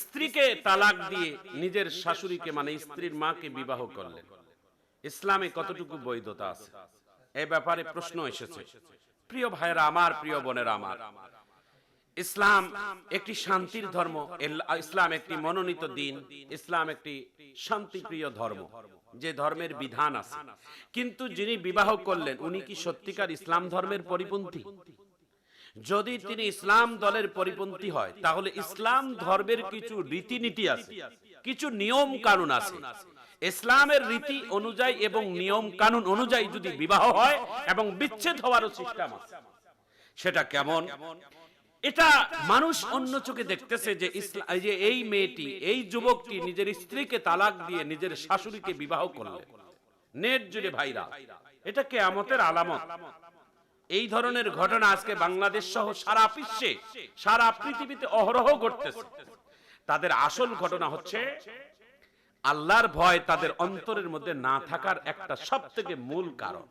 স্ত্রীকে তালাক দিয়ে নিজের শাশুড়িকে মানে স্ত্রীর মাকে বিবাহ করলেন, ইসলামে কতটুকু বৈধতা আছে এই ব্যাপারে প্রশ্ন এসেছে। প্রিয় ভাইয়েরা আমার, প্রিয় বোনেরা আমার, ইসলাম একটি শান্তির ধর্ম, ইসলাম একটি মনোনীত দিন, ইসলাম একটি শান্তিপ্রিয় ধর্ম, যে ধর্মের বিধান আছে। কিন্তু যিনি বিবাহ করলেন উনি কি সত্যিকার ইসলাম ধর্মের পরিপন্থী? যদি তিনি ইসলাম দলের পরিপন্থী হয় তাহলে ইসলাম ধর্মের কিছু রীতিনীতি আছে, কিছু নিয়ম কানুন আছে। ইসলামের রীতি অনুযায়ী এবং নিয়ম কানুন অনুযায়ী যদি বিবাহ হয় এবং বিচ্ছেদ হওয়ারও সিস্টেম আছে। সেটা কেমন? এটা মানুষ অন্য চোখে দেখতেছে যে এই মেয়েটি, এই যুবকটি নিজের স্ত্রীকে তালাক দিয়ে নিজের শাশুড়িকে বিবাহ করলেন। নেট জুড়ে ভাইরা, এটা কিয়ামতের আলামত। এই ধরনের ঘটনা আজকে বাংলাদেশ সহ সারা বিশ্বে, সারা পৃথিবীতে অহরহ ঘটতেছে। তাদের আসল ঘটনা হচ্ছে আল্লাহর ভয় তাদের অন্তরের মধ্যে না থাকার একটা সবথেকে মূল কারণ।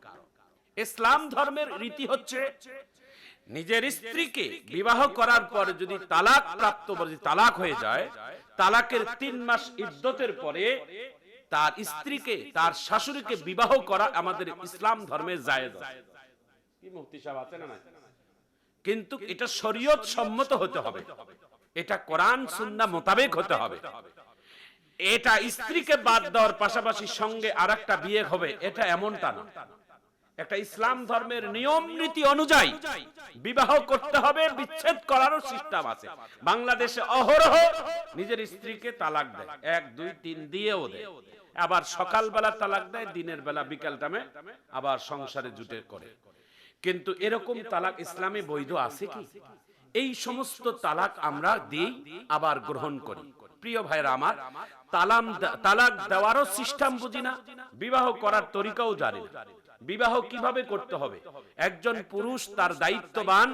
ইসলাম ধর্মের রীতি হচ্ছে নিজের স্ত্রীকে বিবাহ করার পর যদি তালাক প্রাপ্ত তালাক হয়ে যায়, তালাকের 3 মাস ইদ্দতের পরে তার স্ত্রীকে, তার শাশুড়িকে বিবাহ করা আমাদের ইসলাম ধর্মে জায়েজ আছে। কি মুফতি সাহেব আছেন না? কিন্তু এটা শরীয়ত সম্মত হতে হবে, এটা কোরআন সুন্নাহ মোতাবেক হতে হবে। এটা স্ত্রীকে বাদ দেওয়ার পাশাপাশি সঙ্গে আরেকটা বিয়ে হবে, এটা এমনটা না। একটা ইসলাম ধর্মের নিয়ম নীতি অনুযায়ী বিবাহ করতে হবে, বিচ্ছেদ করারও সিস্টেম আছে। বাংলাদেশে অহরহ নিজের স্ত্রীকে তালাক দেয়, 1 2 3 দিয়েও দেয়, আবার সকালবেলা তালাক দেয়, দিনের বেলা বিকাল টাইমে আবার সংসারে জুটে করে। কিন্তু এরকম তালাক ইসলামে বৈধ আছে কি? এই সমস্ত তালাক আমরা দিই আবার গ্রহণ করি। প্রিয় ভাইরা আমার, তালাক দেওয়ারও সিস্টেম বুঝি না, বিবাহ করার তরিকাও জানি না। বিবাহ কিভাবে করতে হবে? একজন পুরুষ তার দায়িত্ববান,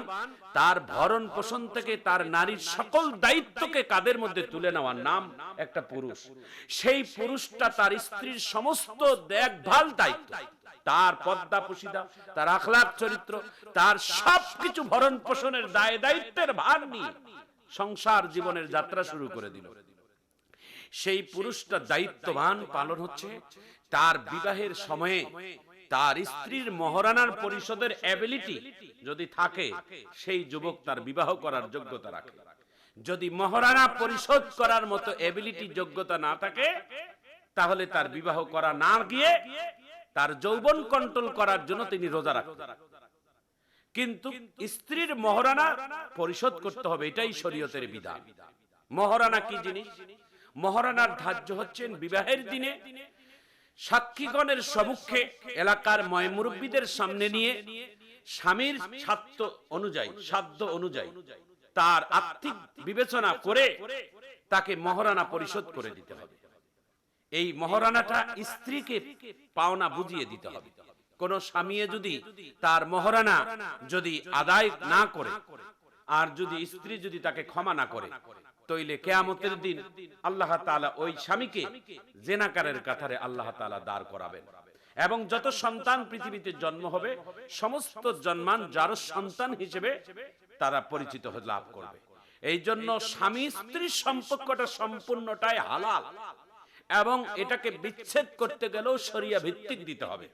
তার ভরণ পোষণ থেকে তার নারীর সকল দায়িত্বকে কাঁধের মধ্যে তুলে নেওয়ার নাম একটা পুরুষ। সেই পুরুষটা তার স্ত্রীর সমস্ত দেখভাল দায়িত্ব, তার পর্দা পুশিদা, তার আখলাক চরিত্র, তার সবকিছু ভরণ পোষণের দায় দায়িত্বের ভার নিয়ে সংসার জীবনের যাত্রা শুরু করে দিল। সেই পুরুষটা দায়িত্ববান পালন হচ্ছে তার বিবাহের সময়ে তার স্ত্রীর মহারানার পরিশোধের এবিলিটি যদি থাকে, সেই যুবক তার বিবাহ করার যোগ্যতা রাখে। যদি মহারানা পরিশোধ করার মতো এবিলিটি, যোগ্যতা না থাকে, তাহলে তার বিবাহ করা না গিয়ে তার যৌবন কন্ট্রোল করার জন্য তিনি রোজা রাখবেন। কিন্তু স্ত্রীর মহারানা পরিশোধ করতে হবে, এটাই শরীয়তের বিধান। মহারানা কি জিনিস? মহারানার ধার্য হচ্ছেন বিবাহের দিনে সাক্ষীগণের সম্মুখে এলাকার ময়মুরব্বীদের সামনে নিয়ে স্বামীর সাধ্য অনুযায়ী তার আর্থিক বিবেচনা করে তাকে মহারানা পরিশোধ করে দিতে হবে। এই মহারানাটা স্ত্রীকে পাওনা বুঝিয়ে দিতে হবে। কোন স্বামী যদি তার মহারানা যদি আদায় না করে আর যদি স্ত্রী যদি তাকে ক্ষমা না করে, তাইলে কিয়ামতের দিন আল্লাহ তাআলা ওই স্বামীকে জিনাকারের কাতারে আল্লাহ তাআলা দাঁড় করাবেন। এবং যত সন্তান পৃথিবীতে জন্ম হবে, সমস্ত জন্মান যার সন্তান হিসেবে তারা পরিচিত লাভ করবে। এই জন্য স্বামী স্ত্রীর সম্পর্কটা সম্পূর্ণটাই হালাল, এবং এটাকে বিচ্ছেদ করতে গেলেও শরিয়া ভিত্তিক দিতে হবে।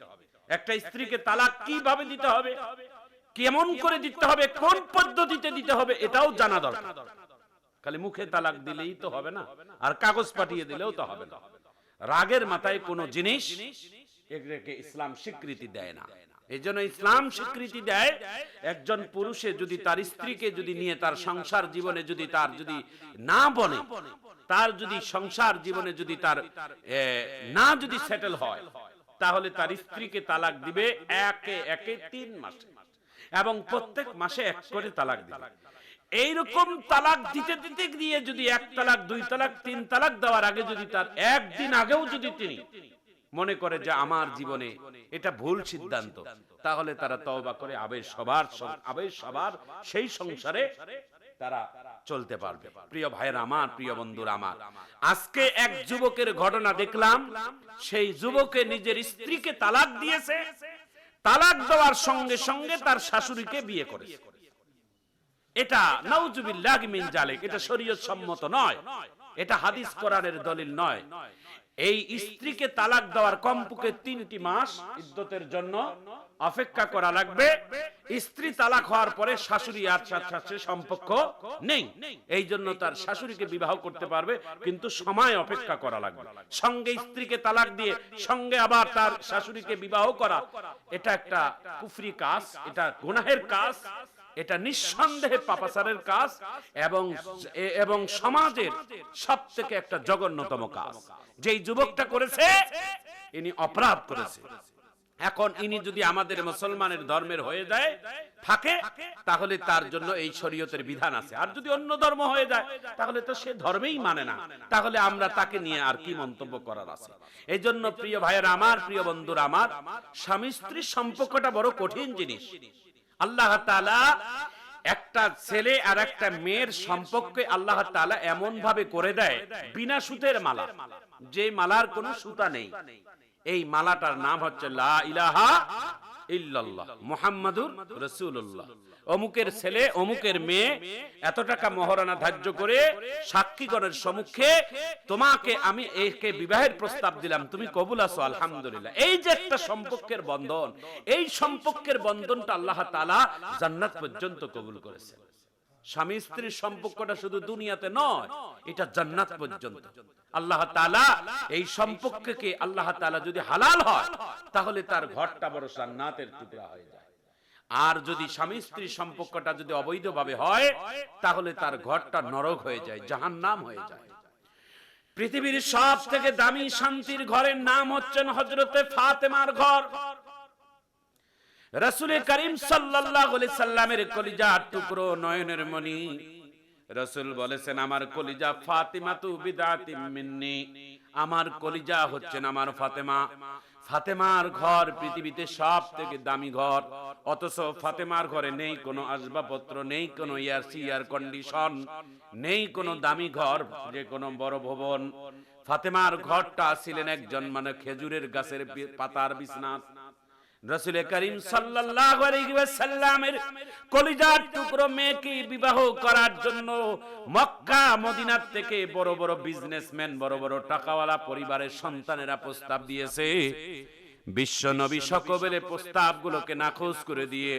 একটা স্ত্রীকে তালাক কিভাবে দিতে হবে, কেমন করে দিতে হবে, কোন পদ্ধতিতে দিতে হবে, এটাও জানা দরকার। খালি মুখে তালাক দিলেই তো হবে না, আর কাগজ পাঠিয়ে দিলেও তো হবে না। রাগের মাথায় কোনো জিনিস এগুলোকে ইসলাম স্বীকৃতি দেয় না। এই জন্য ইসলাম স্বীকৃতি দেয় একজন পুরুষে যদি তার স্ত্রীকে যদি নিয়ে তার সংসার জীবনে যদি তার যদি না বনে, তার যদি সংসার জীবনে যদি তার না যদি সেটেল হয়, তাহলে তার স্ত্রীকে তালাক দিবে একে একে 3 মাসে, এবং প্রত্যেক মাসে 1 করে তালাক দিবে। এইরকম তালাক দিতে দিতে গিয়ে যদি 1 তালাক 2 তালাক 3 তালাক দেওয়ার আগে যদি তার একদিন আগেও যদি তিনি মনে করে যে আমার জীবনে এটা ভুল সিদ্ধান্ত, তাহলে তারা তওবা করে আবেশ সবার সেই সংসারে তারা চলতে পারবে। প্রিয় ভাইরা আমার, প্রিয় বন্ধুরা আমার, আজকে এক যুবকের ঘটনা দেখলাম। সেই যুবকে নিজের স্ত্রীকে তালাক দিয়েছে, তালাক দেওয়ার সঙ্গে সঙ্গে তার শাশুড়িকে বিয়ে করেছে। এটা নাউজুবিল্লাহি মিন জালিক, এটা শরীয়ত সম্মত নয়। এটা হাদিস কোরআনের দলিল নয়। এই স্ত্রীকে তালাক দেওয়ার কমপক্ষে 3টি মাস ইদ্যতের জন্য অপেক্ষা করা লাগবে। স্ত্রী তালাক হওয়ার পরে শাশুড়ি আর সাথে সম্পর্ক নেই, এই জন্য তার শাশুড়িকে বিবাহ করতে পারবে, কিন্তু সময় অপেক্ষা করা লাগবে। সঙ্গে স্ত্রীকে তালাক দিয়ে সঙ্গে আবার তার শাশুড়িকে বিবাহ করা, এটা একটা কুফরি কাজ, এটা গুনাহের কাজ, এটা নিঃসন্দেহে পাপাচারের কাজ এবং সমাজের সবথেকে একটা জঘন্যতম কাজ। যেই যুবকটা করেছে ইনি অপরাধ করেছে। এখন ইনি যদি আমাদের মুসলমানের ধর্মের হয়ে যায় থাকে, তাহলে তার জন্য এই শরীয়তের বিধান আছে। আর যদি অন্য ধর্ম হয়ে যায় তাহলে তো সে ধর্মেই মানে না, তাহলে আমরা তাকে নিয়ে আর কি মন্তব্য করার আছে? এই জন্য প্রিয় ভাইয়েরা আমার, প্রিয় বন্ধুরা আমার, স্বামী স্ত্রীর সম্পর্কটা বড় কঠিন জিনিস। আল্লাহ তাআলা একটা ছেলে আর একটা মেয়ের সম্পর্কে আল্লাহ তাআলা এমন ভাবে করে দেয় বিনা সুতের মালা, যে মালার কোনো সুতা নেই। এই মালাটার নাম হচ্ছে লা ইলাহা ইল্লাল্লাহ মুহাম্মাদুর রাসূলুল্লাহ। অমুকের ছেলে অমুকের মেয়ে এত টাকা মহারণা ধার্য করে সাক্ষীগণের সম্মুখে তোমাকে আমি একে বিবাহের প্রস্তাব দিলাম, তুমি কবুল আছো, আলহামদুলিল্লাহ। এই যে একটা সম্পর্কের বন্ধন, এই সম্পর্কের বন্ধনটা আল্লাহ তাআলা জান্নাত পর্যন্ত কবুল করেছেন। স্বামী স্ত্রীর সম্পর্কটা শুধু দুনিয়াতে নয়, এটা জান্নাত পর্যন্ত। আল্লাহ তাআলা এই সম্পর্ককে আল্লাহ তাআলা যদি হালাল হয় তাহলে তার ঘরটা বড় জান্নাতের টুকরা হয়ে যায়। আর যদি স্বামী স্ত্রীর সম্পর্কটা যদি অবৈধভাবে হয় তাহলে তার ঘরটা নরক হয়ে যায়, জাহান্নাম হয়ে যায়। পৃথিবীর সবথেকে দামি শান্তির ঘরের নাম হচ্ছেন হযরতে ফাতেমার ঘর। রাসূল করিম সাল্লাল্লাহু আলাইহি সাল্লামের কলিজার টুকরো, নয়নের মণি। রাসূল বলেছেন, আমার কলিজা ফাতিমাতু বিদাতিম মিন্নি, আমার কলিজা হচ্ছেন আমার ফাতেমা। ফাতেমার ঘর পৃথিবীতে সবথেকে দামি ঘর, অথচ ফাতেমার ঘরে নেই কোনো আসবাবপত্র, নেই কোনো এয়ার কন্ডিশন, নেই কোনো দামি ঘর, যে কোনো বড় ভবন। ফাতেমার ঘরটা ছিলেন একজন খেজুরের গাছের পাতার বিছানা। রাসূল করিম সাল্লাল্লাহু আলাইহি ওয়াসাল্লামের কলিজার টুকরো মেয়েকে বিবাহ করার জন্য মক্কা মদিনার থেকে বড় বড় বিজনেসম্যান, বড় বড় টাকাওয়ালা পরিবারের সন্তানেরা প্রস্তাব দিয়েছে। বিশ্ব নবী সকলের প্রস্তাবগুলোকে নাকচ করে দিয়ে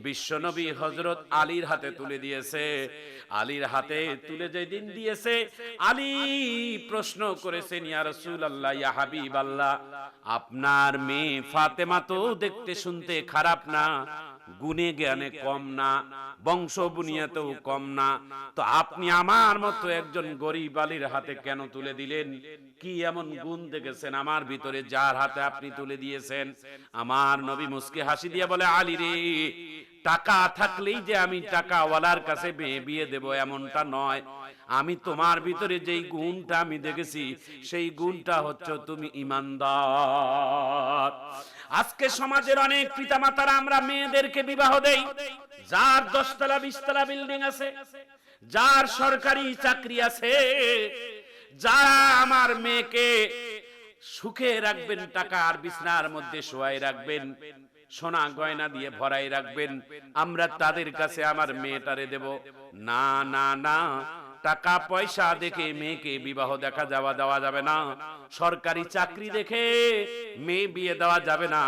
বিশ্ব নবী হযরত আলীর হাতে তুলে দিয়েছে। আলীর হাতে তুলে যেদিন দিয়েছে, আলী প্রশ্ন করেছেন, ইয়া রাসূলুল্লাহ, ইয়া হাবিবাল্লাহ, আপনার মেয়ে ফাতেমা তো দেখতে শুনতে খারাপ না, গুণে জ্ঞানে কম না, বংশ বুনিয়াতেও কম না, তো আপনি আমার মতো একজন গরীব আলীর হাতে কেন তুলে দিলেন? কি এমন গুণ দেখেছেন আমার ভিতরে যার হাতে আপনি তুলে দিয়েছেন? আমার নবী মুস্কি হাসি দিয়ে বলে, আলী রে, টাকা থাকলেই যে আমি টাকাওয়ালার কাছে বিয়ে দেব এমনটা নয়। আমি তোমার ভিতরে যেই গুণটা আমি দেখেছি সেই গুণটা হচ্ছে তুমি ঈমানদার। আজকে সমাজের অনেক পিতামাতারা আমরা মেয়েদেরকে বিবাহ দেই, যার 10 তলা 20 তলা বিল্ডিং আছে, যার সরকারি চাকরি আছে, যারা আমার মেয়েকে সুখে রাখবেন, টাকা আর বিছনার মধ্যে শোয়াই রাখবেন, সোনা গয়না দিয়ে ভরাই রাখবেন, আমরা তাদের কাছে আমার মেয়েটারে দেব। না না না, টাকা পয়সা দেখে মেয়েকে বিবাহ দেওয়া যাবে না। সরকারি চাকরি দেখে মেয়ে বিয়ে দেওয়া যাবে না।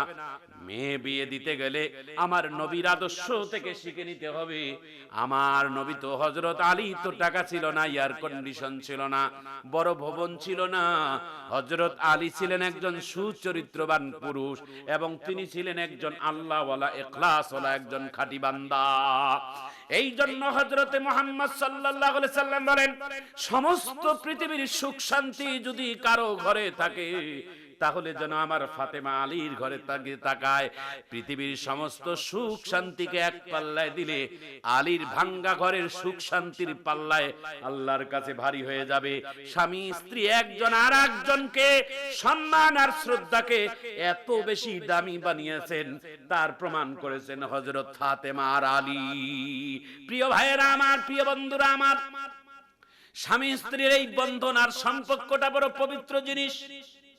মেয়ে বিয়ে দিতে গেলে আমার নবীর আদর্শ থেকে শিখে নিতে হবে। আমার নবী তো হযরত আলী তো টাকা ছিল না, এয়ার কন্ডিশন ছিল না, বড় ভবন ছিল না। হযরত আলী ছিলেন একজন সুচরিত্রবান পুরুষ এবং তিনি ছিলেন একজন আল্লাহওয়ালা, ইখলাসওয়ালা, একজন খাঁটি বান্দা। এই জন্য হযরতে মুহাম্মদ সাল্লাল্লাহু আলাইহি সাল্লাম বলেন, সমস্ত পৃথিবীর সুখ শান্তি যদি কারো ঘরে থাকে তাহলে যেন আমার ফাতেমা আলীর ঘরে তাকায়। পৃথিবীর সমস্ত সুখ শান্তিকে এক পাল্লায় দিলে আলীর ভাঙ্গা ঘরের সুখ শান্তির পাল্লায় আল্লাহর কাছে ভারী হয়ে যাবে। স্বামী স্ত্রী একজন আর একজনকে সম্মান আর শ্রদ্ধাকে এত বেশি দামি বানিয়েছেন, তার প্রমাণ করেছেন হযরত ফাতেমা আর আলী। প্রিয় ভাইয়েরা আমার, প্রিয় বন্ধুরা আমার, স্বামী স্ত্রীর এই বন্ধন আর সম্পর্কটা বড় পবিত্র জিনিস।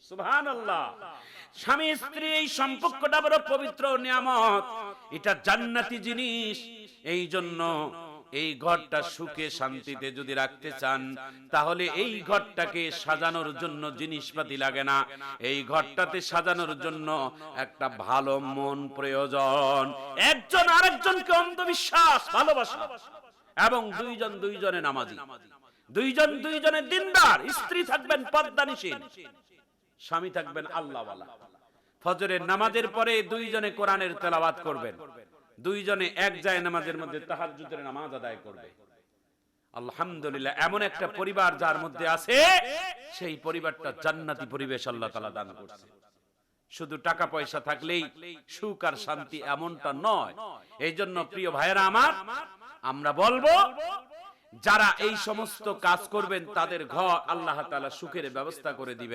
সুবহানাল্লাহ। স্বামী স্ত্রী এই সম্পর্কটা বড় পবিত্র নিয়ামত, এটা জান্নাতি জিনিস। এই জন্য এই ঘরটা সুখে শান্তিতে যদি রাখতে চান, তাহলে এই ঘরটাকে সাজানোর জন্য জিনিসপাতি লাগে না, এই ঘরটাতে সাজানোর জন্য একটা ভালো মন প্রয়োজন। একজন আরেকজনকে অন্ধবিশ্বাস ভালোবাসা, এবং দুইজন দুইজনে নামাজি, দুইজন দুইজনের দিনদার, স্ত্রী থাকবেন পর্দানিশীল, স্বামী থাকবেন আল্লাহওয়ালা। ফজরের নামাজের পরে দুইজনে কোরআনের তেলাওয়াত করবেন, দুইজনে এক যায় নামাজের মধ্যে তাহাজ্জুদের নামাজ আদায় করবে। আলহামদুলিল্লাহ, এমন একটা পরিবার যার মধ্যে আছে, সেই পরিবারটা জান্নাতি পরিবেশ আল্লাহ তাআলা দান করছে। শুধু টাকা পয়সা থাকলেই সুখ আর শান্তি এমনটা নয়। এই জন্য প্রিয় ভাইয়েরা আমার, আমরা বলবো যারা এই সমস্ত কাজ করবেন তাদের ঘর আল্লাহ তাআলা সুখের ব্যবস্থা করে দিবেন।